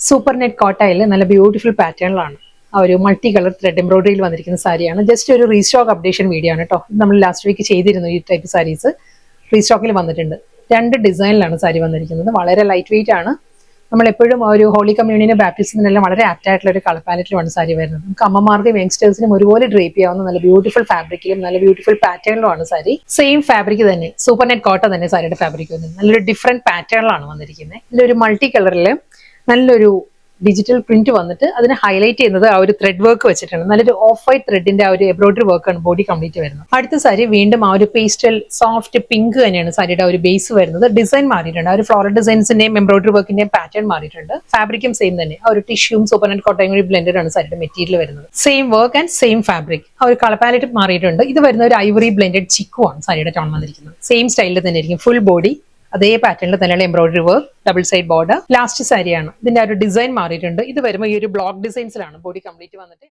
Super net കോട്ടയിൽ നല്ല beautiful പാറ്റേണിലാണ് ആ ഒരു മൾട്ടി കളർ ത്രെഡ് എംബ്രോയിഡറിയിൽ വന്നിരിക്കുന്ന സാരിയാണ്. ജസ്റ്റ് ഒരു റീസ്റ്റോക്ക് അപ്ഡേഷൻ വീഡിയോ ആണ് കേട്ടോ. നമ്മൾ ലാസ്റ്റ് വീക്ക് ചെയ്തിരുന്നു ഈ ടൈപ്പ് സാരീസ്. റീസ്റ്റോക്കിൽ വന്നിട്ടുണ്ട്. 2 ഡിസൈനിലാണ് സാരി വന്നിരിക്കുന്നത്. വളരെ ലൈറ്റ് വെയിറ്റ് ആണ്. നമ്മൾ എപ്പോഴും ഒരു ഹോളി കമ്മ്യൂണിന് ബാപ്റ്റിസത്തിനെല്ലാം വളരെ ആപ്റ്റ് ആയിട്ടുള്ള ഒരു കളർ പാലറ്റിലുമാണ് സാരി വരുന്നത്. നമുക്ക് അമ്മമാർക്കും യങ്സ്റ്റേഴ്സിനും ഒരുപോലെ ഡ്രേപ്പ് ചെയ്യാവുന്ന നല്ല ബ്യൂട്ടിഫുൾ ഫാബ്രിക്കിലും നല്ല ബ്യൂട്ടിഫുൾ പാറ്റേണിലുമാണ് സാരി. സെയിം ഫാബ്രിക് തന്നെ, സൂപ്പർ നെറ്റ് കോട്ട തന്നെ സാരിയുടെ ഫാബ്രിക് വന്നത്. നല്ലൊരു ഡിഫറെന്റ് പാറ്റേണിലാണ് വന്നിരിക്കുന്നത്. ഇതിലൊരു മൾട്ടി കളറിൽ നല്ലൊരു ഡിജിറ്റൽ പ്രിന്റ് വന്നിട്ട് അതിനെ ഹൈലൈറ്റ് ചെയ്യുന്നത് ആ ഒരു ത്രെഡ് വർക്ക് വെച്ചിട്ടുണ്ട്. നല്ലൊരു ഓഫ് വൈറ്റ് ത്രെഡിന്റെ ആ ഒരു എംബ്രോയിഡറി വർക്കാണ് ബോഡി കംപ്ലീറ്റ് വരുന്നത്. അടുത്ത സാരി വീണ്ടും ആ ഒരു പേസ്റ്റൽ സോഫ്റ്റ് പിങ്ക് തന്നെയാണ് സാരിയുടെ ഒരു ബേസ് വരുന്നത്. ഡിസൈൻ മാറിയിട്ടുണ്ട്. ആ ഒരു ഫ്ലോറൽ ഡിസൈൻസിന്റെയും എംബ്രോയിഡറി വർക്കിന്റെയും പാറ്റേൺ മാറിയിട്ടുണ്ട്. ഫാബ്രിക്കും സെയിം തന്നെ. ആ ഒരു ടിഷ്യൂം സൂപ്പർ നെറ്റ് കോട്ടയും കൂടി ബ്ലെൻഡഡ് ആണ് സാരിയുടെ മെറ്റീരിയൽ വരുന്നത്. Same work and same fabric. ആ ഒരു കളർ പാലറ്റ് മാറിയിട്ടുണ്ട്. ഇത് വരുന്ന ഒരു ഐവറി ബ്ലെൻഡഡ് ചിക്കു ആണ് സാരിയുടെ ടോൺ വന്നിരിക്കുന്നത്. സെയിം സ്റ്റൈലിൽ തന്നെ ആയിരിക്കും. ഫുൾ ബോഡി അതേ പാറ്റേണിൽ തന്നെയുള്ള embroidery work, double side border. Last സാരിയാണ്. ഇതിന്റെ ഒരു ഡിസൈൻ മാറിയിട്ടുണ്ട്. ഇത് വരുമ്പോൾ ഈ ഒരു ബ്ലോക്ക് ഡിസൈൻസിലാണ് ബോഡി കംപ്ലീറ്റ് വന്നിട്ട്